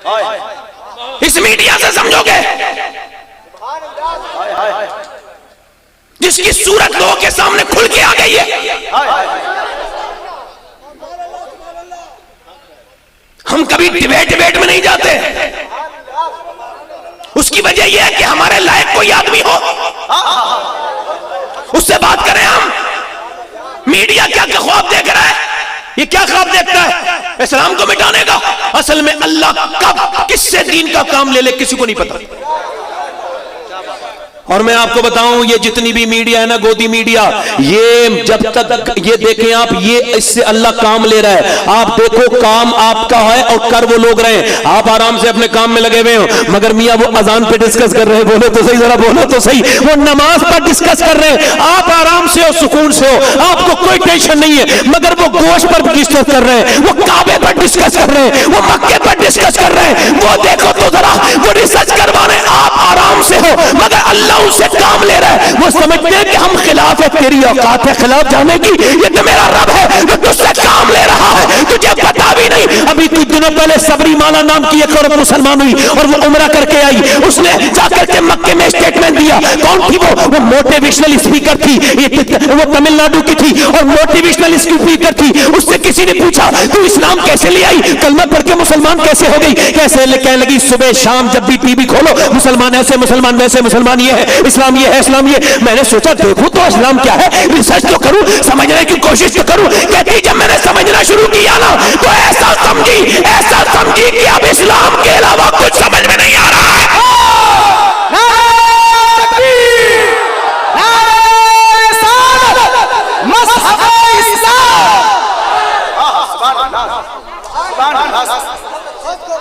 اس media سے سمجھو گے جس کی صورت لوگوں کے سامنے کھل کے آ گئی ہے. ہم کبھی ڈیبیٹ میں نہیں جاتے. اس کی وجہ یہ ہے کہ ہمارے لائق کوئی آدمی ہو اس سے بات کریں. ہم میڈیا کیا خواب دیکھ رہا ہے؟ یہ کیا خواب دیکھتا ہے؟ اسلام کو مٹانے کا. اصل میں اللہ کب کس سے دین کا کام لے لے کسی کو نہیں پتا. اور میں آپ کو بتاؤں یہ جتنی بھی میڈیا ہے نا، گودی میڈیا، یہ جب تک یہ دیکھیں آپ، یہ اس سے اللہ کام لے رہا ہے. آپ دیکھو کام آپ کا ہے اور کر وہ لوگ رہے ہیں. آپ آرام سے اپنے کام میں لگے ہوئے ہو، مگر میاں وہ اذان پہ ڈسکس کر رہے ہیں. بولو تو صحیح، ذرا بولو تو صحیح. وہ نماز پر ڈسکس کر رہے ہیں. آپ آرام سے ہو، سکون سے ہو، آپ کو کوئی ٹینشن نہیں ہے. مگر وہ گوشت پر ڈسکس کر رہے ہیں، وہ کعبے پر ڈسکس کر رہے ہیں، وہ مکے پر ڈسکس کر رہے ہیں. وہ دیکھو تو ذرا، وہ ریسرچ کروانے. آپ آرام سے ہو مگر اللہ ان سے کام لے رہا ہے. وہ سمجھتے ہیں کہ ہم خلاف ہے، تیری اوقات ہے خلاف جانے کی. یہ تو میرا رب ہے جو تجھ سے کام لے رہا ہے، تجھے پتا بھی نہیں. ابھی کچھ دنوں پہلے صبری مالا نام کی ایک عورت مسلمان ہوئی اور وہ عمرہ کر کے آئی. اس نے جا کر کے مکے میں اسٹیٹمنٹ دیا. کون تھی وہ موٹیویشنل اسپیکر تھی. وہ تمل ناڈو کی تھی اور موٹیویشنل اسپیکر تھی. اس سے کسی نے پوچھا تو اسلام کیسے لے آئی، کلمہ پڑھ کے مسلمان کیسے ہو گئی؟ کیسے کہنے لگی صبح شام جب بھی ٹی وی کھولو مسلمان ایسے، مسلمان ویسے، مسلمان یہ ہے، اسلام یہ ہے، اسلام یہ. میں نے سوچا دیکھوں تو اسلام کیا ہے، ریسرچ تو کروں، سمجھنے کی کوشش تو کروں. کہتی جب میں نے سمجھنا شروع کیا نا تو ایسا سمجھی کہ اب اسلام کے علاوہ کچھ سمجھ میں نہیں آ رہا ہے.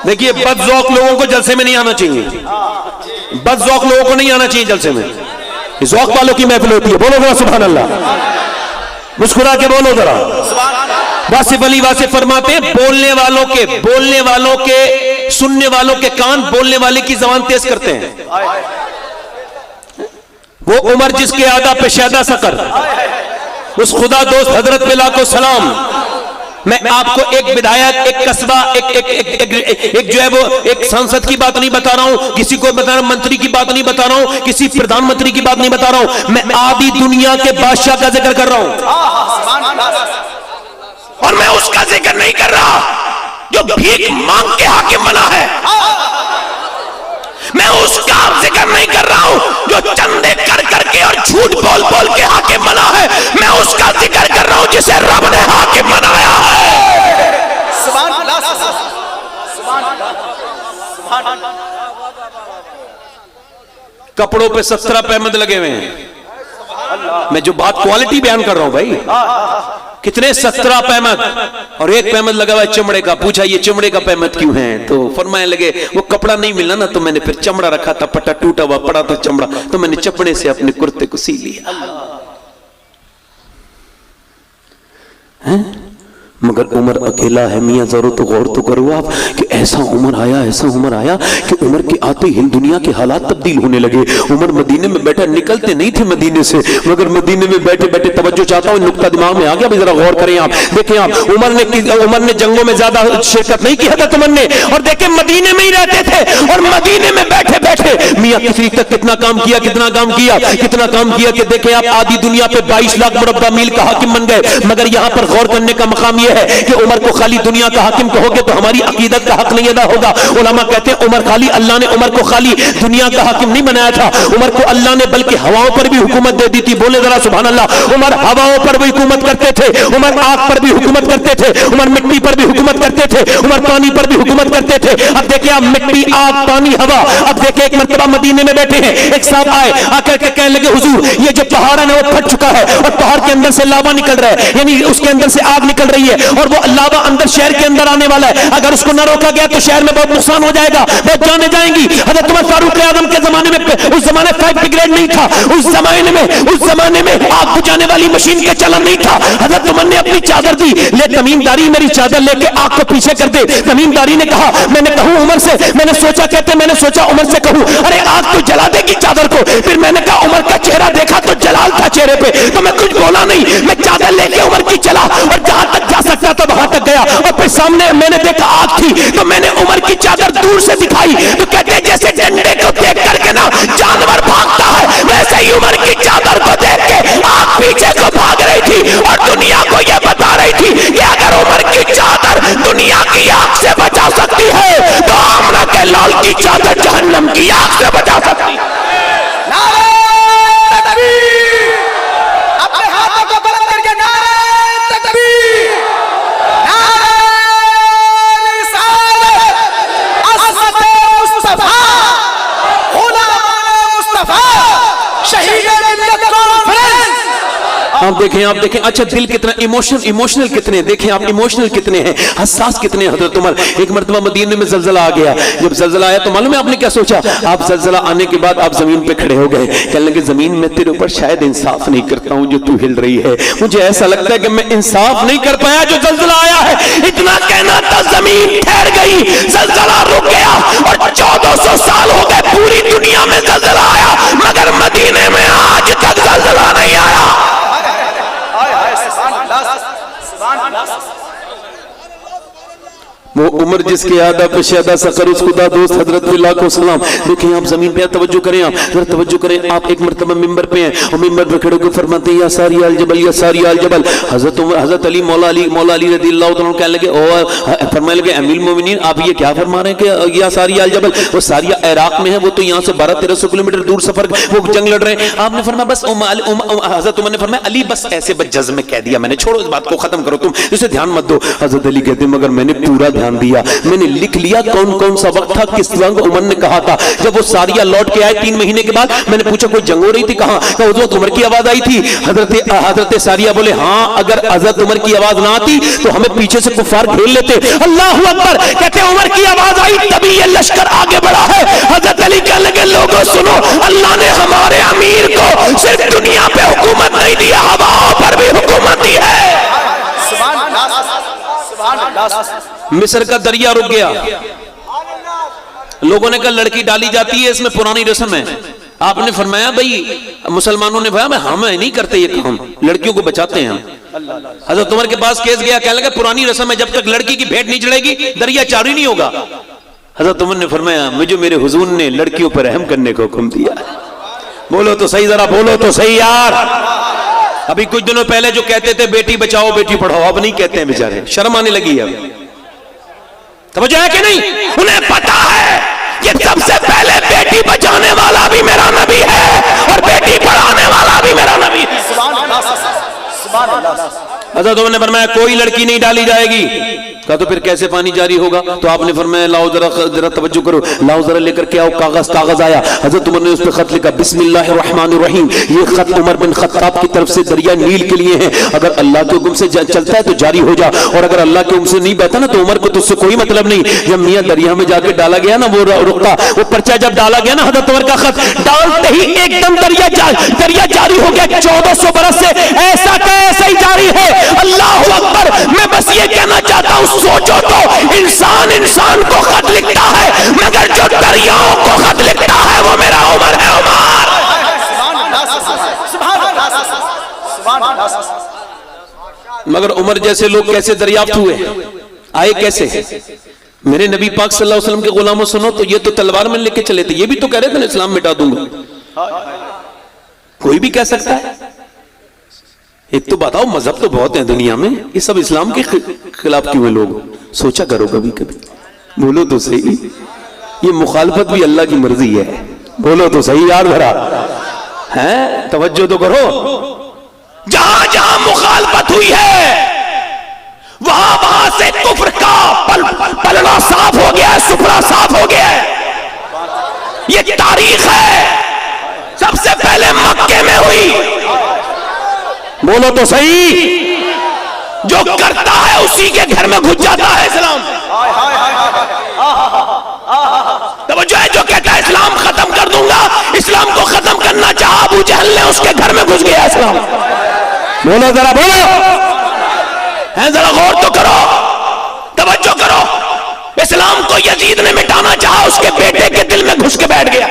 دیکھیے بد ذوق لوگوں کو جلسے میں نہیں آنا چاہیے. بد ذوق لوگوں کو نہیں آنا چاہیے جلسے میں. ذوق والوں کی محفل ہوتی ہے. بولو ذرا سبحان اللہ، مسکرا کے بولو ذرا. واصف علی واصف فرماتے ہیں بولنے والوں کے سننے والوں کے کان بولنے والے کی زبان تیز کرتے ہیں. وہ عمر جس کے آدھا پہ شیدہ سقر، اس خدا دوست حضرت پہ لاکھوں سلام. میں آپ کو ایک بدایت، ایک قصبہ، ایک جو ہے وہ ایک سانسد کی بات نہیں بتا رہا ہوں، کسی کو بتا رہا ہوں، منتری کی بات نہیں بتا رہا ہوں، کسی پردھان منتری کی بات نہیں بتا رہا ہوں. میں آدھی دنیا کے بادشاہ کا ذکر کر رہا ہوں. اور میں اس کا ذکر نہیں کر رہا جو بھیک مانگ کے حاکم بنا ہے. میں اس کا ذکر نہیں کر رہا ہوں جو چندے کر کر کے اور جھوٹ بول بول کے حاکم بنا ہے. میں اس کا ذکر کر رہا ہوں جسے رب نے حاکم بنایا ہے. سبحان اللہ، سبحان اللہ. کپڑوں پہ 17 پیمند لگے ہوئے ہیں. میں جو بات کوالٹی بیان کر رہا ہوں بھائی، کتنے 17 پیمند اور ایک پیمند لگا ہوا ہے چمڑے کا. پوچھا یہ چمڑے کا پیمند کیوں ہے؟ تو فرمانے لگے وہ کپڑا نہیں ملنا نا تو میں نے پھر چمڑا رکھا تھا، پٹا ٹوٹا ہوا پڑا تھا چمڑا، تو میں نے چپڑے سے اپنے کرتے کو سی لیا. مگر عمر اکیلا ہے. میاں ضرور تو غور تو کرو آپ کہ ایسا عمر آیا کہ عمر کے آتے ہی دنیا کے حالات تبدیل ہونے لگے. عمر مدینے میں بیٹھا، نکلتے نہیں تھے مدینے سے، مگر مدینے میں بیٹھے بیٹھے توجہ چاہتا ہوں، نقطہ دماغ میں آ گیا، ذرا غور کریں آپ. دیکھیں آپ عمر نے جنگوں میں زیادہ شرکت نہیں کی حضرت عمر نے، اور دیکھیں مدینے میں ہی رہتے تھے اور مدینے میں بیٹھے بیٹھے میاں کسی تک کتنا کام کیا کہ دیکھیں آپ آدھی دنیا پہ 22 لاکھ مربع میل کا حاکم بن گئے. مگر یہاں پر غور کرنے کا مقام یہ ہے کہ عمر کو خالی دنیا کا حاکم کہو گے تو ہماری عقیدت کا حق نہیں ادا ہوگا. علماء کہتے ہیں اللہ نے عمر کو خالی دنیا کا حاکم نہیں بنایا تھا. عمر کو اللہ نے بلکہ ہواؤں پر بھی حکومت دے دی تھی. بولے ذرا سبحان اللہ. عمر ہواؤں پر بھی حکومت کرتے تھے، عمر آگ پر بھی حکومت کرتے تھے، عمر مٹی پر بھی حکومت کرتے تھے، عمر پانی پر بھی حکومت کرتے تھے. اب دیکھیں آپ مٹی، آگ، پانی، ہوا. اب دیکھیں ایک مرتبہ مدینے میں بیٹھے ہیں، ایک صاحب آئے، آ کر کے کہنے لگے حضور یہ جو پہاڑ ہے وہ پھٹ چکا ہے اور پہاڑ کے اندر سے لاوا نکل رہا ہے، یعنی اس کے اندر سے آگ نکل رہی ہے اور وہ لاوا اندر شہر کے اندر آنے والا ہے. اگر اس کو نہ روکا گیا تو شہر میں بہت نقصان ہو جائے گا، بہت جانیں جائیں گی. حضرت عمر فاروق اعظم کے زمانے میں، اس زمانے فائر بریگیڈ نہیں تھا، اس زمانے میں آگ بجھانے والی مشین کے چلن نہیں تھا. حضرت عمر نے اپنی چادر دی، لے تمیم داری میری چادر لے کے آگ کو پیچھے کر دے. تمیم داری نے کہا میں نے کہوں عمر سے، میں نے سوچا عمر سے کہوں ارے آگ تو جلا دے گی چادر کو. پھر میں نے کہا عمر کا چہرہ دیکھا تو جلال تھا چہرے پہ، تو میں کچھ بولا نہیں. میں چادر لے کے عمر کی چلا اور جہاں تک جا سکتا تھا وہاں تک گیا اور پھر سامنے میں نے دیکھا آگ تھی تو میں نے عمر کی چادر طرف دور سے دکھائی تو کہتے ہیں جیسے ڈنڈے کو دیکھ کر کے نا جانور بھاگتا ہے، ویسے ہی عمر کی چادر کو دیکھ کے آنکھ پیچھے کو بھاگ رہی تھی اور دنیا کو یہ بتا رہی تھی کہ اگر عمر کی چادر دنیا کی آگ سے بچا سکتی ہے تو آمنہ کے لال کی چادر جہنم کی آگ سے بچا سکتی ہے۔ نعرہ تکبیر، اپنے ہاتھوں کو بلند کر کے نعرہ تکبیر، نعرہ رسالت، عظمت مصطفیٰ، غلام مصطفیٰ، شہید ملت کانفرنس۔ آپ دیکھیں اچھا دل کتنا ایموشنل کتنے، دیکھیں آپ ایموشنل کتنے ہیں، حساس کتنے ہیں حضرت عمر۔ ایک مرتبہ مدینے میں زلزلہ آ گیا، جب زلزلہ آیا تو معلوم ہے آپ نے کیا سوچا؟ آپ زلزلہ آنے کے بعد آپ زمین پہ کھڑے ہو گئے، کہنے لگے زمین میں تیرے اوپر شاید انصاف نہیں کرتا ہوں جو تو ہل رہی ہے، مجھے ایسا لگتا ہے کہ میں انصاف نہیں کر پایا جو زلزلہ آیا ہے۔ اتنا کہنا تھا زمین ٹھہر گئی، زلزلہ رک گیا اور 1400 سال ہو گئے پوری دنیا میں زلزلہ آیا مگر مدینے میں آج تک زلزلہ نہیں آیا۔ وہ عمر جس کے عادہ پہ شہدہ سقر اس خدا دوست حضرت فی اللہ کو سلام۔ دیکھیں آپ زمین پہ توجہ کریں، آپ توجہ کریں، آپ ایک مرتبہ ممبر پہ ہیں اور ممبر پہ کھڑے کو فرماتے ہیں یا ساری الجبل یا ساری الجبل۔ حضرت علی مولا علی رضی اللہ تعالیٰ کہنے لگے فرمانے لگے امیر المومنین آپ یہ کیا فرما رہے ہیں کہ یا ساری الجبل؟ وہ ساریہ عراق میں ہے، وہ تو یہاں سے 1200-1300 کلومیٹر دور سفر وہ جنگ لڑ رہے ہیں۔ آپ نے فرمایا بس حضرت عمر نے فرمایا علی بس ایسے بس جذب میں کہہ دیا میں نے، چھوڑو اس بات کو ختم کرو، تم اسے دھیان مت دو۔ حضرت علی کہتے ہیں مگر میں نے پورا دھیان دیا، میں نے لکھ لیا کون کون سا وقت تھا، کس وقت عمر نے کہا تھا۔ جب وہ ساریہ لوٹ کے آئے 3 مہینے کے بعد میں نے پوچھا کوئی جنگ ہو رہی تھی کہاں؟ کہ حضرت عمر کی آواز آئی تھی۔ حضرت ساریہ بولے ہاں اگر حضرت عمر کی آواز نہ آتی تو ہمیں پیچھے سے کفار گھیر لیتے۔ اللہ اکبر، کہتے عمر کی آواز آئی تبھی یہ لشکر آگے بڑھا ہے۔ حضرت علی کہنے لگے لوگوں سنو، اللہ نے ہمارے امیر کو صرف دنیا پہ حکومت نہیں دی، ہواؤں پر بھی حکومت دی ہے۔ سبحان اللہ، سبحان اللہ۔ مصر کا دریا رک گیا، لوگوں نے کہا لڑکی ڈالی جاتی ہے اس میں پرانی رسم ہے۔ آپ نے فرمایا بھئی مسلمانوں نے فرمایا ہم نہیں کرتے یہ کام، لڑکیوں کو بچاتے ہیں۔ حضرت عمر کے پاس کیس گیا، کہنے لگا پرانی رسم ہے جب تک لڑکی کی بھیٹ نہیں چڑھے گی دریا جاری نہیں ہوگا۔ حضرت عمر نے فرمایا مجھے میرے حضور نے لڑکیوں پر رحم کرنے کا حکم دیا۔ بولو تو صحیح، ذرا بولو تو صحیح یار۔ ابھی کچھ دنوں پہلے جو کہتے تھے بیٹی بچاؤ بیٹی پڑھاؤ، اب نہیں کہتے ہیں بیچارے، شرم آنے لگی ہے۔ توجہ ہے کہ نہیں؟ انہیں پتا ہے کہ سب سے پہلے بیٹی بچانے والا بھی میرا نبی ہے اور بیٹی پڑھانے والا بھی میرا نبی ہے۔ سبحان اللہ، سبحان اللہ۔ حضرت عمر نے فرمایا کوئی لڑکی نہیں ڈالی جائے گی۔ کہا تو پھر کیسے پانی جاری ہوگا؟ تو آپ نے فرمایا لاؤ ذرا توجہ کرو، لاؤ ذرا لے کر کے آؤ کاغذ آیا۔ حضرت عمر نے اس پہ خط لکھا بسم اللہ الرحمن الرحیم، یہ خط عمر بن خطاب کی طرف سے دریا نیل کے لیے ہے، اگر اللہ کے حکم سے چلتا ہے تو جاری ہو جا اور اگر اللہ کے حکم سے نہیں بہتا نا تو عمر کو تو اس سے کوئی مطلب نہیں۔ جب میاں دریا میں جا کے ڈالا گیا نا وہ رکتا وہ پرچہ جب ڈالا گیا نا حضرت عمر کا خط ڈالتے ہی ایک دم دریا جاری ہو گیا 1400 برس سے ایسا کا ایسا ہی جاری ہے۔ اللہ اکبر، میں بس یہ کہنا چاہتا ہوں سوچو تو انسان کو خط لکھتا ہے مگر جو دریاؤں کو خط لکھتا ہے وہ میرا عمر ہے۔ عمر مگر عمر جیسے لوگ کیسے دریافت ہوئے، آئے کیسے؟ میرے نبی پاک صلی اللہ علیہ وسلم کے غلاموں سنو تو یہ تو تلوار میں لے کے چلے تھے، یہ بھی تو کہہ رہے تھے نا اسلام مٹا دوں گا۔ کوئی بھی کہہ سکتا ہے؟ ایک تو بتاؤ مذہب تو بہت ہیں دنیا میں، یہ سب اسلام کے خلاف کیوں ہیں؟ لوگ سوچا کرو کبھی بولو تو صحیح، یہ مخالفت بھی اللہ کی مرضی ہے، بولو تو صحیح یار بھرا ہے، توجہ تو کرو۔ جہاں جہاں مخالفت ہوئی ہے وہاں سے کفر کا پلڑا صاف ہو گیا ہے، سفرا صاف ہو گیا ہے، یہ تاریخ ہے۔ سب سے پہلے مکے میں ہوئی، بولو تو صحیح، جو کرتا ہے اسی کے گھر میں گھس جاتا ہے اسلام۔ توجہ ہے، جو کہتا ہے اسلام ختم کر دوں گا، اسلام کو ختم کرنا چاہا ابو جہل نے، اس کے گھر میں گھس گیا اسلام۔ بولو ذرا بولو، ہیں ذرا غور تو کرو، توجہ کرو۔ اسلام کو یزید نے مٹانا چاہا، اس کے بیٹے کے دل میں گھس کے بیٹھ گیا۔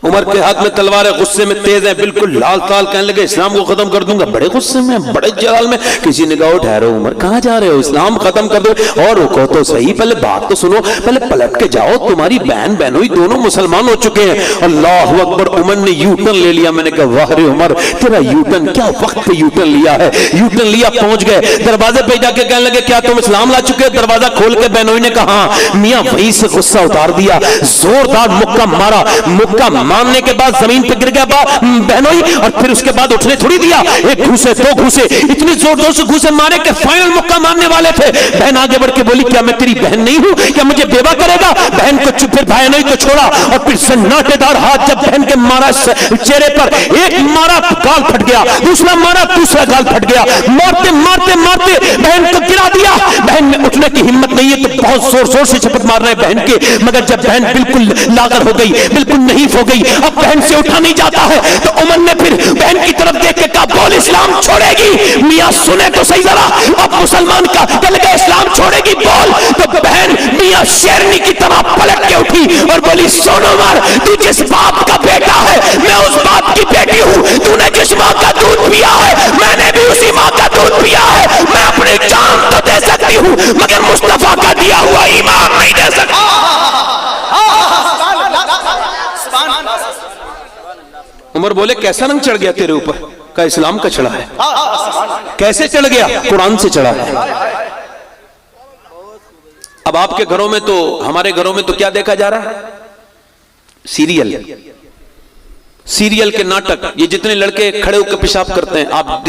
عمر کے ہاتھ میں تلوار ہے، غصے میں تیز ہے، بالکل لال تال، کہنے لگے اسلام کو ختم کر دوں گا، بڑے غصے میں، بڑے جلال میں۔ کسی نے کہا ٹھہرو عمر، کہاں جا رہے ہو؟ اسلام ختم کر دو اور رکو تو صحیح، پہلے بات تو سنو، پہلے پلٹ کے جاؤ، تمہاری بہن بہنوئی دونوں مسلمان ہو چکے ہیں۔ اللہ اکبر، عمر نے یو ٹرن لے لیا۔ میں نے کہا واہ رے عمر، تیرا یو ٹرن کیا وقت پہ یو ٹرن لیا ہے، یو ٹرن لیا، پہنچ گئے دروازے پہ جا کے کہنے لگے کیا تم اسلام لا چکے؟ دروازہ کھول کے بہنوئی نے کہا ہاں۔ میاں وہیں سے غصہ اتار دیا، زوردار مکہ مارا، مکہ مارنے کے بعد زمین پہ گر گیا بہنوئی، اور پھر اس کے بعد اٹھنے تھوڑی دیا، ایک گھوسے دو گھوسے، اتنی زور زور سے گھوسے مارے کہ فائنل مکہ مارنے والے تھے۔ بہن آگے بڑھ کے بولی کیا میں تیری بہن نہیں ہوں؟ کیا مجھے بیوہ کرے گا؟ بہن کو پھر بہنوئی کو چھوڑا، اور پھر سناٹے دار ہاتھ جب بہن کے مارا چہرے پر، ایک مارا گال پھٹ گیا، دوسرا مارا دوسرا گال پھٹ گیا، مارتے مارتے مارتے بہن کو گرا دیا۔ بہن میں اٹھنے کی ہمت نہیں ہے تو بہت زور زور سے چپت مار رہے ہیں بہن کے، مگر جب بہن بالکل لاغر ہو گئی، بالکل نحیف ہو گئی، اب بہن سے اٹھا نہیں جاتا ہے، تو عمر نے پھر بہن کی طرف دیکھ کے کہا بول اسلام چھوڑے گی؟ میاں سنے تو صحیح ذرا، اب مسلمان کا دل کا اسلام چھوڑے گی بول؟ تو بہن میاں شیرنی کی طرح پلٹ کے اٹھی اور بولی سن عمر، تو جس باپ کا بیٹا ہے میں اس باپ کی بیٹی ہوں، تو نے جس ماں کا دودھ پیا ہے میں نے بھی اسی ماں کا دودھ پیا ہے، میں اپنی جان تو دے سکتی ہوں مگر مصطفیٰ کا دیا ہوا ایمان نہیں دے سکتی۔ عمر بولے کیسا رنگ چڑھ گیا تیرے اوپر؟ کہا اسلام کا چڑھا ہے۔ کیسے چڑھ گیا؟ قرآن سے چڑھا ہے۔ اب آپ کے گھروں میں تو، ہمارے گھروں میں تو کیا دیکھا جا رہا ہے؟ سیریل، سیریل کے ناٹک، یہ جتنے لڑکے کھڑے ہو کے پیشاب کرتے ہیں، آپ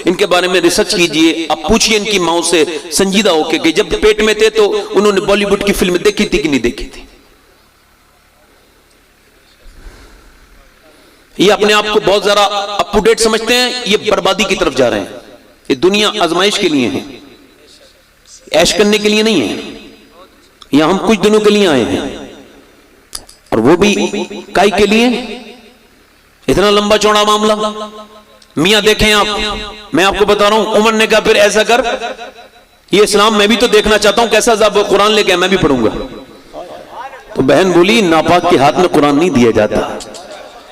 ان کے بارے میں ریسرچ کیجئے، آپ پوچھئے ان کی ماؤں سے سنجیدہ ہو کے کہ جب پیٹ میں تھے تو انہوں نے بالی ووڈ کی فلم دیکھی تھی کہ نہیں دیکھی تھی؟ یہ اپنے آپ کو بہت ذرا اپ ٹو ڈیٹ سمجھتے ہیں، یہ بربادی کی طرف جا رہے ہیں۔ یہ دنیا آزمائش کے لیے ہے، عیش کرنے کے لیے نہیں ہے، یہاں ہم کچھ دنوں کے لیے آئے ہیں، اور وہ بھی کائی کے لیے؟ اتنا لمبا چوڑا معاملہ میاں دیکھیں آپ، میں آپ کو بتا رہا ہوں، عمر نے کہا پھر ایسا کر، یہ اسلام میں بھی تو دیکھنا چاہتا ہوں کیسا ذاب قرآن لے کے میں بھی پڑھوں گا۔ تو بہن بولی ناپاک کے ہاتھ میں قرآن نہیں دیا جاتا۔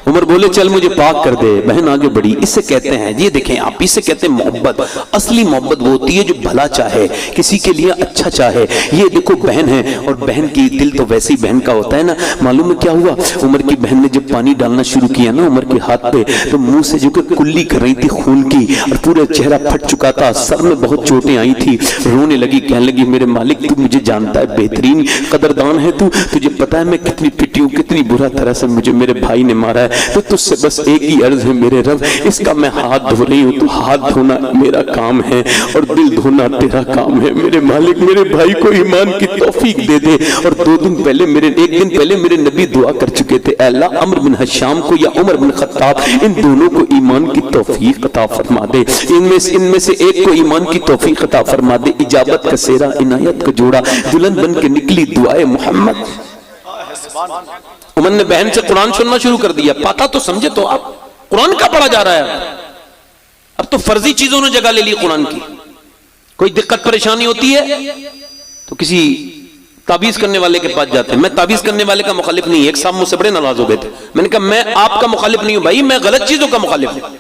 عمر بولے چل مجھے پاک کر دے۔ بہن آگے بڑھی، اس سے کہتے ہیں، یہ دیکھیں آپ، اس سے کہتے ہیں محبت۔ اصلی محبت وہ ہوتی ہے جو بھلا چاہے، کسی کے لیے اچھا چاہے۔ یہ دیکھو بہن ہے، اور بہن کی دل تو ویسی بہن کا ہوتا ہے نا۔ معلوم ہے کیا ہوا؟ عمر کی بہن نے جب پانی ڈالنا شروع کیا نا عمر کے ہاتھ پہ، تو منہ سے جو کہ کلی کر رہی تھی خون کی، اور پورا چہرہ پھٹ چکا تھا، سر میں بہت چوٹیں آئی تھی، رونے لگی، کہنے لگی میرے مالک تو مجھے جانتا ہے، بہترین قدردان ہے تو، تجھے پتا ہے میں کتنی پٹی ہوں، کتنی برا طرح سے مجھے میرے بھائی نے مارا ہے، تو تجھ سے بس ایک ہی عرض ہے میرے رب، اس کا میں ہاتھ دھو رہی ہوں، تو ہاتھ دھونا میرا کام ہے اور دل دھونا تیرا کام ہے۔ میرے مالک میرے بھائی کو ایمان کی توفیق دے دے۔ اور ایک دن پہلے میرے نبی دعا کر چکے تھے، اے اللہ عمرو بن حشام کو یا عمر بن خطاب، ان دونوں کو ایمان کی توفیق عطا فرما دے، ان میں سے ایک کو ایمان کی توفیق عطا فرما دے۔ اجابت کا سیرا، عنایت کا جوڑا، دلہن بن کے نکلی دعائے محمد۔ عمر نے بہن سے قرآن سننا شروع کر دیا۔ پاتا تو سمجھے تو آپ، قرآن کا پڑھا جا رہا ہے، اب تو فرضی چیزوں نے جگہ لے لی قرآن کی۔ کوئی دقت پریشانی ہوتی ہے تو کسی تعویذ کرنے والے کے پاس جاتے ہیں۔ میں تعویذ کرنے والے کا مخالف نہیں، ایک صاحب مجھ سے بڑے ناراض ہو گئے تھے، میں نے کہا میں آپ کا مخالف نہیں ہوں بھائی، میں غلط چیزوں کا مخالف ہوں،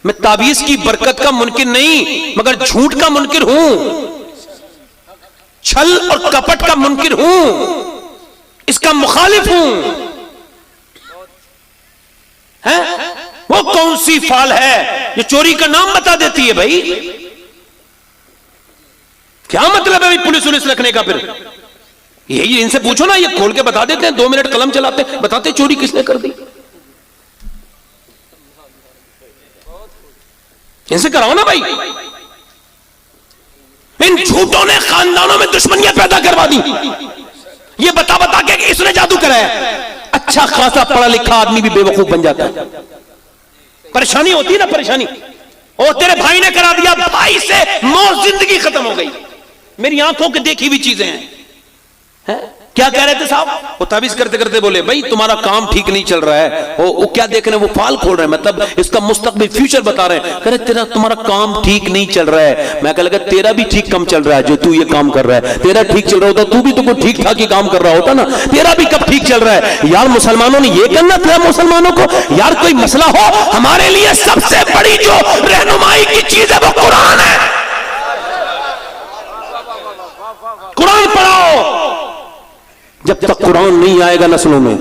میں تعویذ کی برکت کا منکر نہیں مگر جھوٹ کا منکر ہوں، چھل اور کپٹ کا منکر ہوں، اس کا مخالف ہوں۔ وہ کون سی فال ہے جو چوری کا نام بتا دیتی ہے بھائی؟ کیا مطلب ہے پولیس رکھنے کا؟ پھر یہی ان سے پوچھو نا، یہ کھول کے بتا دیتے ہیں، 2 منٹ قلم چلاتے بتاتے چوری کس نے کر دی۔ ان سے کراؤ نا بھائی۔ ان جھوٹوں نے خاندانوں میں دشمنیاں پیدا کروا دی، یہ بتا بتا کے کہ اس نے جادو کرایا۔ اچھا خاصا پڑھا لکھا آدمی بھی بے وقوف بن جاتا ہے۔ پریشانی ہوتی ہے نا، پریشانی، اور تیرے بھائی نے کرا دیا، بھائی سے موت زندگی ختم ہو گئی۔ میری آنکھوں کے دیکھی ہوئی چیزیں ہیں، کیا کہہ رہے تھے صاحب؟ وہ تعویذ کرتے کرتے بولے بھائی تمہارا کام ٹھیک نہیں چل رہا ہے. وہ کیا دیکھ رہے ہیں؟ وہ فال کھول رہے ہیں, مطلب اس کا مستقبل فیوچر بتا رہے ہیں. کہہ رہے تمہارا کام ٹھیک نہیں چل رہا ہے. میں کہہ لگا تیرا بھی ٹھیک کم چل رہا ہے جو تو یہ کام کر رہا ہے. تیرا ٹھیک چل رہا ہوتا تو بھی تو کوئی ٹھیک ٹھاک ہی کام کر رہا ہوتا نا. تیرا بھی کب ٹھیک چل رہا ہے یار؟ مسلمانوں نے یہ کرنا تھا مسلمانوں کو یار کوئی مسئلہ ہو ہمارے لیے سب سے بڑی جو رہنمائی کی چیز ہے وہ قرآن ہے. قرآن پڑھاؤ. جب تک قرآن نہیں آئے گا نسلوں میں,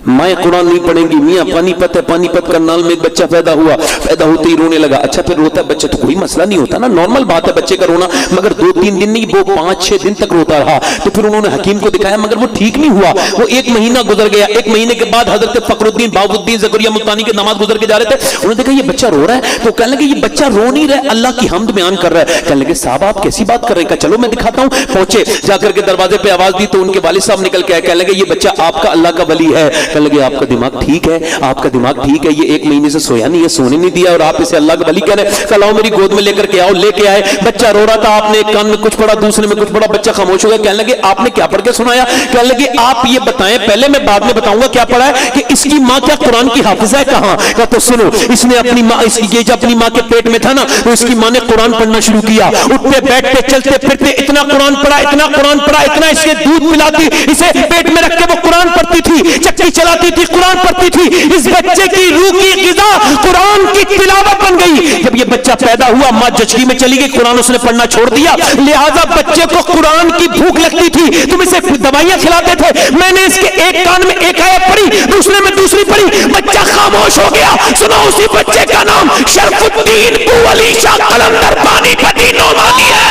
مائیں قرآن نہیں پڑھیں گی. میاں پانی پت ہے, پانی پت کرنال میں ایک بچہ پیدا ہوا, پیدا ہوتے ہی رونے لگا. اچھا پھر روتا ہے بچہ تو کوئی مسئلہ نہیں ہوتا نا, نارمل بات ہے بچے کا رونا. مگر 2-3 دن نہیں, وہ 5-6 دن تک روتا رہا. تو پھر انہوں نے حکیم کو دکھایا مگر وہ ٹھیک نہیں ہوا. وہ 1 مہینہ گزر گیا. 1 مہینے کے بعد حضرت فخر الدین بہاؤالدین زکریا ملتانی کے نماز گزر کے جا رہے تھے. انہوں نے دیکھا یہ بچہ رو رہا ہے تو کہنے لگے یہ بچہ رو نہیں رہا, اللہ کی حمد بیان کر رہا ہے. کہنے لگے صاحب آپ کیسی بات کر رہے ہیں؟ کہا چلو میں دکھاتا ہوں. پہنچے, جا کر کے دروازے پہ آواز دی تو ان کے والد صاحب نکل کے آئے. کہنے لگے یہ بچہ آپ کا اللہ کا ولی ہے. کہنے لگے آپ کا دماغ ٹھیک ہے, آپ کا دماغ ٹھیک ہے, یہ 1 مہینے سے سویا نہیں ہے, سونے نہیں دیا اور آپ اسے اللہ کا ولی کہہ رہے ہیں. لاؤ میری گود میں لے کر کے آؤ. لے کے آئے, بچہ رو رہا تھا. آپ نے ایک کان میں کچھ پڑھا, دوسرے میں کچھ پڑھا, بچہ خاموش ہو گیا. کہنے لگے آپ نے کیا پڑھ کے سنایا؟ کہنے لگے آپ یہ بتائیں, پہلے میں بعد میں بتاؤں گا کیا پڑھا ہے, کہ اس کی ماں کیا قرآن کی حافظہ ہے؟ کہاں؟ کہا تو سنو, اس نے اپنی ماں, یہ جب اپنی ماں کے پیٹ میں تھا نا تو اس کی ماں نے قرآن پڑھنا شروع کیا. اٹھتے بیٹھتے چلتے پھرتے اتنا قرآن پڑھا, اتنا قرآن پڑھا, اتنا اس کے دودھ پلاتی, اسے پیٹ میں رکھ کے وہ قرآن پڑھتی تھی, چکی چلاتی تھی, قرآن پڑھتی تھی. اس بچے کی روح کی غذا قرآن کی تلاوت بن گئی. جب یہ بچہ پیدا ہوا ماں جچگی میں چلی گئی, قرآن اس نے پڑھنا چھوڑ دیا. لہٰذا بچے کو قرآن کی بھوک لگتی تھی, تم اسے دوائیاں کھلاتے تھے. میں نے اس کے ایک کان میں ایک آیت پڑھی, دوسرے میں دوسری پڑھی, بچہ خاموش ہو گیا. سنو اسی بچے کا نام شرف الدین ابو علی شاہ قلندر پانی پتی نعمانی ہے.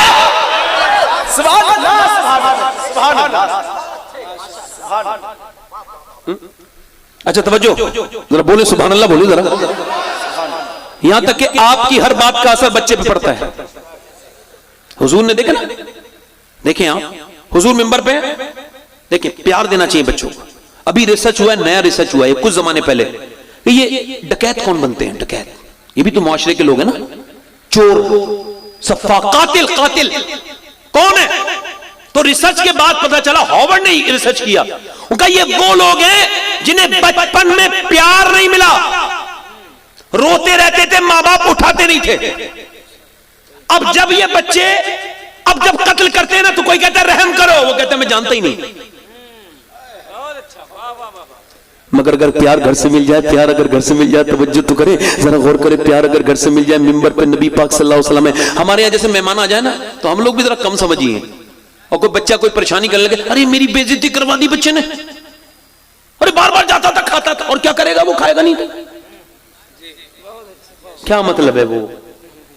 سبحان اللہ, سبحان اللہ. اچھا توجہ ذرا بولے سبحان اللہ, بولے ذرا. یہاں تک کہ آپ کی ہر بات کا اثر بچے پہ پڑتا ہے. حضور نے دیکھا نا, دیکھیں آپ حضور منبر پہ دیکھیں, پیار دینا چاہیے بچوں کو. ابھی ریسرچ ہوا ہے, نیا ریسرچ ہوا ہے کچھ زمانے پہلے, کہ یہ ڈکیت کون بنتے ہیں؟ ڈکیت یہ بھی تو معاشرے کے لوگ ہیں نا. چور, صفا, قاتل. قاتل کون ہے؟ تو ریسرچ کے بعد پتہ چلا, ہارورڈ نے ریسرچ کیا, ان کا یہ وہ لوگ ہیں جنہیں بچپن میں پیار نہیں ملا, روتے رہتے تھے, ماں باپ اٹھاتے نہیں تھے. اب جب یہ بچے اب جب قتل کرتے ہیں نا تو کوئی کہتا ہے رحم کرو, وہ کہتا ہے میں جانتا ہی نہیں. مگر اگر پیار گھر سے مل جائے, پیار اگر گھر سے مل جائے, توجہ تو کرے ذرا غور کرے, پیار اگر گھر سے مل جائے, ممبر پہ نبی پاک صلی اللہ علیہ وسلم ہے. ہمارے یہاں جیسے مہمان آ جائے نا تو ہم لوگ بھی ذرا کم سمجھیے, اور کوئی بچہ کوئی پریشانی کرنے لگے, ارے میری بے عزتی کروا دی بچے نے, ارے بار بار جاتا تھا کھاتا تھا, اور کیا کرے گا وہ؟ کھائے گا نہیں. کیا مطلب ہے وہ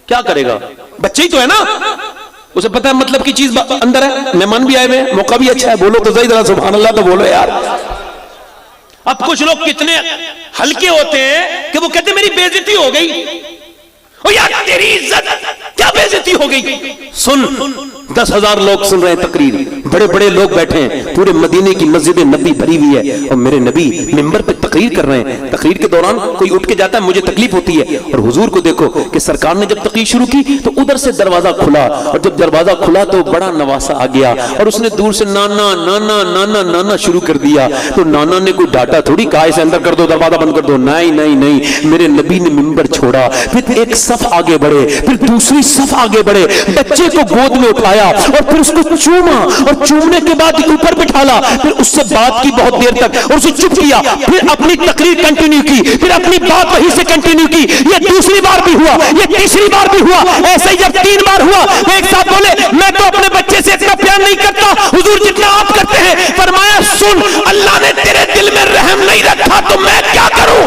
کیا کرے گا؟ بچے ہی تو ہے نا, اسے پتہ ہے مطلب کی چیز اندر ہے. مہمان بھی آئے ہوئے, موقع بھی اچھا ہے, بولو تو صحیح ذرا سبحان اللہ تو بولو یار. اب کچھ لوگ کتنے ہلکے ہوتے ہیں کہ وہ کہتے ہیں میری بے عزتی ہو گئی. او یار تیری عزت کیا بے عزتی ہو گئی؟ سن, 10,000 لوگ سن رہے ہیں تقریر, بڑے بڑے لوگ بیٹھے ہیں, پورے مدینے کی مسجد نبی بھری ہوئی ہے, اور میرے نبی منبر پہ تقریر کر رہے ہیں. تقریر کے دوران کوئی اٹھ کے جاتا ہے, مجھے تکلیف ہوتی ہے. اور حضور کو دیکھو کہ سرکار نے جب تقریر شروع کی تو ادھر سے دروازہ کھلا, اور جب دروازہ کھلا تو بڑا نواسا آ گیا, اور اس نے دور سے نانا نانا نانا نانا شروع کر دیا. تو نانا نے کوئی ڈاٹا تھوڑی, کہا اسے اندر کر دو, دروازہ بند کر دو. نہیں نہیں نہیں, میرے نبی نے منبر چھوڑا, پھر ایک صف آگے بڑھے, پھر دوسری صف آگے بڑھے, بچے کو گود میں اٹھایا اور پھر اس کو چوما, اور چومنے کے بعد اوپر بٹھالا, پھر اس سے بات کی بہت دیر تک, اور اسے چپ کیا, پھر اپنی تقریر کنٹینیو کی, پھر اپنی بات وہیں سے کنٹینیو کی. یہ دوسری بار بھی ہوا, یہ تیسری بار بھی ہوا, ایسے ہی جب 3 بار ہوا ایک ساتھ بولے میں تو اپنے بچے سے اتنا پیار نہیں کرتا حضور جتنا آپ کرتے ہیں. فرمایا سن, اللہ نے تیرے دل میں رحم نہیں رکھا تو میں کیا کروں؟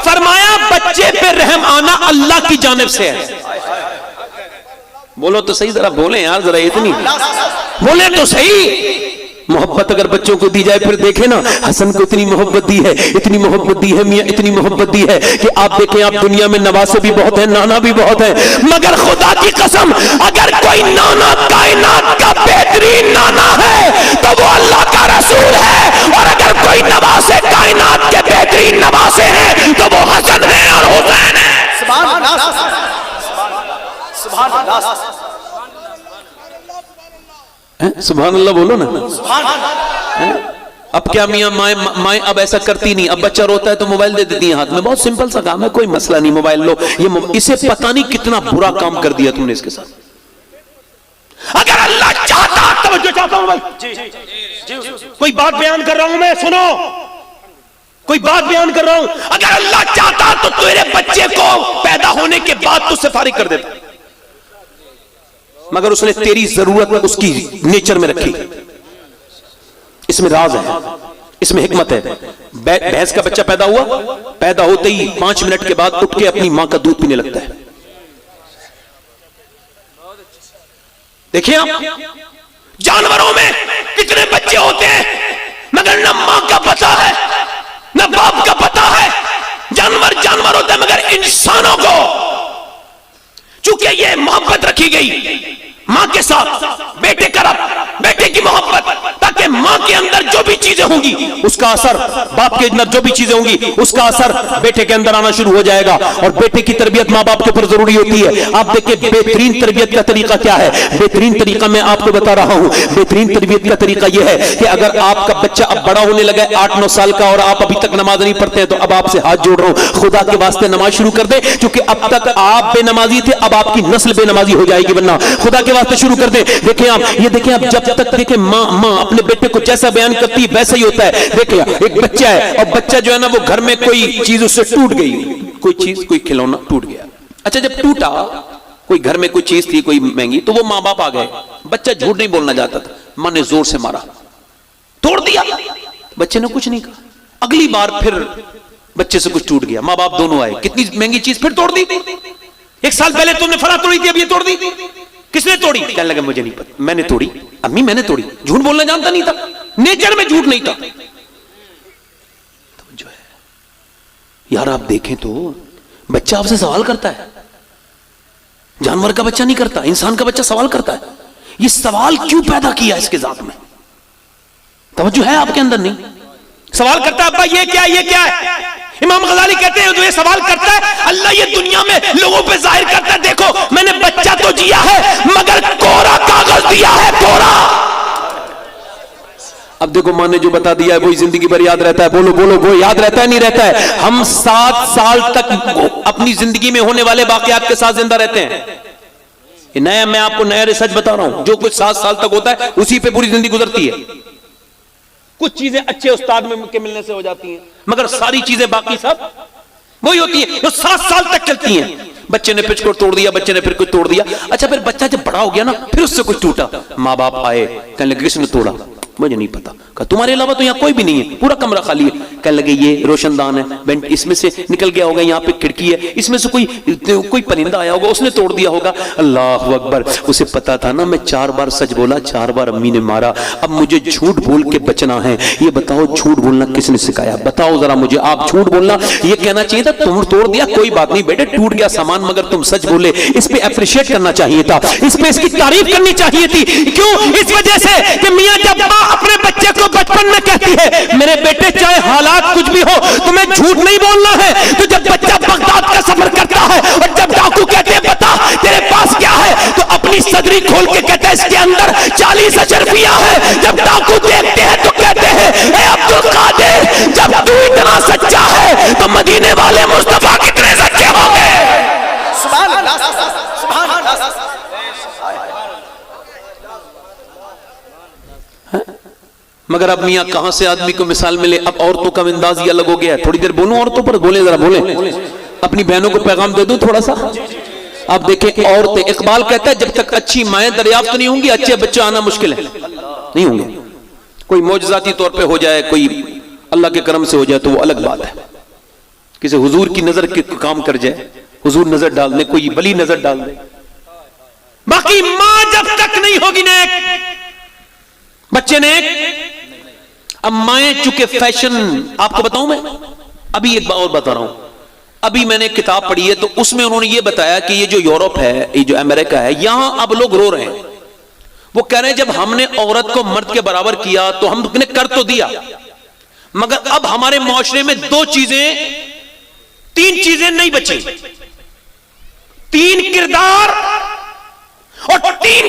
فرمایا بچے پہ رحم آنا اللہ کی جانب سے ہے. بولو تو صحیح, ذرا بولیں یار, ذرا اتنی بولیں تو صحیح. محبت اگر بچوں کو دی جائے, پھر دیکھیں نا حسن کو اتنی محبت دی ہے, اتنی محبت دی ہے میاں, اتنی محبت دی ہے کہ آپ دیکھیں, آپ دنیا میں نواسے بھی بہت ہیں, نانا بھی بہت ہیں, مگر خدا کی قسم اگر کوئی نانا کائنات کا بہترین نانا ہے تو وہ اللہ کا رسول ہے, اور اگر کوئی نواسے کائنات کے بہترین نواسے ہیں تو وہ حسن ہے اور حسین ہے. سبحان اللہ, سبحان اللہ. سبحان اللہ بولو نا. اب کیا میاں مائیں اب ایسا کرتی نہیں, اب بچہ روتا ہے تو موبائل دے دیتی ہیں ہاتھ میں. بہت سمپل سا کام ہے, کوئی مسئلہ نہیں, موبائل لو. اسے پتہ نہیں کتنا برا کام کر دیا تم نے اس کے ساتھ. اگر اللہ چاہتا, توجہ چاہتا ہوں بھائی, کوئی بات بیان کر رہا ہوں میں, سنو, کوئی بات بیان کر رہا ہوں. اگر اللہ چاہتا تو تیرے بچے کو پیدا ہونے کے بعد تجھ سے فارغ کر دیتا, مگر اس نے تیری ضرورت اس کی نیچر میں رکھی. اس میں راز ہے, اس میں حکمت ہے. بھینس کا بچہ پیدا ہوا, پیدا ہوتے ہی 5 منٹ کے بعد اٹھ کے اپنی ماں کا دودھ پینے لگتا ہے. دیکھیں آپ جانوروں میں کتنے بچے ہوتے ہیں مگر نہ ماں کا پتہ ہے نہ باپ کا پتہ ہے. جانور ہوتا ہے, مگر انسانوں کو چونکہ یہ محبت رکھی گئی ماں کے ساتھ, بیٹے کا رب, بیٹے کی محبت, تاکہ ماں کے اندر جو بھی چیزیں ہوں گی اس کا اثر, باپ کے اندر جو بھی چیزیں ہوں گی اس کا اثر بیٹے کے اندر آنا شروع ہو جائے گا. اور بیٹے کی تربیت ماں باپ کے اوپر ضروری ہوتی ہے. آپ دیکھیں بہترین تربیت کا طریقہ کیا ہے. بہترین طریقہ میں آپ کو بتا رہا ہوں. بہترین تربیت کا طریقہ یہ ہے کہ اگر آپ کا بچہ اب بڑا ہونے لگا ہے 8-9 سال کا, اور آپ ابھی تک نماز نہیں پڑھتے ہیں, تو اب آپ سے ہاتھ جوڑ رہا ہوں, خدا کے واسطے نماز شروع کر دیں. کیونکہ اب تک آپ بے نمازی تھے, اب آپ کی نسل بے نمازی ہو جائے گی, ورنہ خدا کے واسطے شروع کر دیں. دیکھیں آپ, یہ دیکھیں آپ, جب تک دیکھیں ماں اپنے بیٹے کو جیسا بیان کرتی ہے ویسا ہی ہوتا ہے. دیکھیں ایک بچہ ہے, اور بچہ جو ہے نا وہ گھر میں کوئی چیز اس سے ٹوٹ گئی, کوئی چیز, کوئی کھلونا ٹوٹ گیا. اچھا جب ٹوٹا, کوئی گھر میں کوئی چیز تھی کوئی مہنگی, تو وہ ماں باپ آ گئے. بچہ جھوٹ نہیں بولنا چاہتا تھا, ماں نے زور سے مارا, توڑ دیا. بچے نے کچھ نہیں کہا. اگلی بار پھر بچے سے کچھ ٹوٹ گیا, ماں باپ دونوں آئے, کتنی مہنگی چیز پھر توڑ دی. 1 سال پہلے تم نے فلاں توڑی تھی, اب یہ توڑ دی. کس نے توڑی؟ کہنے لگا مجھے نہیں پتا, میں نے توڑی, امی میں نے توڑی. جھوٹ بولنا جانتا نہیں تھا, نیچر میں جھوٹ نہیں تھا. جو ہے یار آپ دیکھیں تو بچہ آپ سے سوال کرتا ہے, جانور کا بچہ نہیں کرتا, انسان کا بچہ سوال کرتا ہے. یہ سوال کیوں پیدا کیا اس کے ذات میں؟ توجہ ہے آپ کے اندر نہیں؟ سوال کرتا ہے ابا یہ کیا ہے, یہ کیا ہے. امام غزالی کہتے ہیں جو یہ سوال کرتا ہے, اللہ یہ دنیا میں لوگوں پہ ظاہر کرتا ہے, دیکھو میں نے بچہ تو جیا ہے مگر کوڑا کاغذ دیا ہے, کوڑا. اب دیکھو ماں نے جو بتا دیا ہے وہی زندگی بھر یاد رہتا ہے. بولو بولو, وہ یاد رہتا ہے نہیں رہتا ہے؟ ہم 7 سال تک اپنی زندگی میں ہونے والے واقعات کے ساتھ زندہ رہتے ہیں. یہ نیا, میں آپ کو نیا ریسرچ بتا رہا ہوں, جو کچھ 7 سال تک ہوتا ہے اسی پہ پوری زندگی گزرتی ہے. کچھ چیزیں اچھے استاد کے ملنے سے ہو جاتی ہیں, مگر ساری چیزیں باقی سب وہی ہوتی ہیں جو 7 سال تک چلتی ہیں. بچے نے پچ کو توڑ دیا, بچے نے پھر کچھ توڑ دیا. اچھا پھر بچہ جب بڑا ہو گیا نا, پھر اس سے کچھ ٹوٹا, ماں باپ آئے, کہنے لگے کس نے توڑا؟ مجھے نہیں پتا. کہا تمہارے علاوہ تو یہاں کوئی بھی نہیں ہے, پورا کمرہ خالی ہے. کہنے لگے یہ روشن دان ہے, اس میں سے نکل گیا ہوگا, یہاں پہ کھڑکی ہے, اس میں سے کوئی پرندہ آیا ہوگا, اس نے توڑ دیا ہوگا. اللہ اکبر, اسے پتا تھا نا میں 4 بار سچ بولا, 4 بار امی نے مارا, اب مجھے جھوٹ بول کے بچنا ہے. یہ بتاؤ جھوٹ بولنا کس نے سکھایا؟ بتاؤ ذرا مجھے. آپ جھوٹ بولنا یہ کہنا چاہیے تھا تم توڑ دیا, کوئی بات نہیں بیٹے, ٹوٹ گیا سامان, مگر تم سچ بولے. اس پہ اپریشیٹ کرنا چاہیے تھا, اس پہ اس کی تعریف کرنی چاہیے تھی. کیوں؟ اس وجہ سے کہ میاں جب ماں اپنے بچے کو بچپن میں کہتی ہے میرے بیٹے چاہے حالات کچھ بھی ہو تمہیں جھوٹ نہیں بولنا ہے, تو جب بچہ بغداد کا سفر کرتا ہے اور جب ڈاکو کہتے ہیں بتا تیرے پاس کیا ہے, تو اپنی صدری کھول کے کہتا ہے اس کے اندر 40 اشرفیاں ہیں. جب ڈاکو دیکھتے ہیں تو کہتے ہیں اے عبد القادر, جب تو اتنا سچا ہے تو مدینے والے مصطفیٰ کتنے سچے ہوں گے. سبحان اللہ, سبحان اللہ. مگر اب میاں کہاں سے آدمی کو مثال ملے؟ اب عورتوں کا انداز یہ الگ ہو گیا ہے. تھوڑی دیر بولوں عورتوں پر, بولیں ذرا بولیں, اپنی بہنوں کو پیغام دے دوں تھوڑا سا. آپ دیکھیں عورتیں, اقبال کہتا ہے جب تک اچھی مائیں دریافت نہیں ہوں گی اچھے بچے آنا مشکل ہے, نہیں ہوں گے. کوئی معجزاتی طور پہ ہو جائے, کوئی اللہ کے کرم سے ہو جائے تو وہ الگ بات ہے. کسی حضور کی نظر کے کام کر جائے, حضور نظر ڈال دے, کوئی ولی نظر ڈال دے. باقی ماں جب تک نہیں ہوگی نیک, بچے نیک. اب مائیں چونکہ فیشن, آپ کو بتاؤں میں ابھی ایک بات اور بتا رہا ہوں. ابھی میں نے کتاب پڑھی ہے تو اس میں انہوں نے یہ بتایا کہ یہ جو یورپ ہے, یہ جو امریکہ ہے, یہاں اب لوگ رو رہے ہیں. وہ کہہ رہے ہیں جب ہم نے عورت کو مرد کے برابر کیا تو ہم نے کر تو دیا, مگر اب ہمارے معاشرے میں 3 چیزیں نہیں بچی. 3 کردار اور 3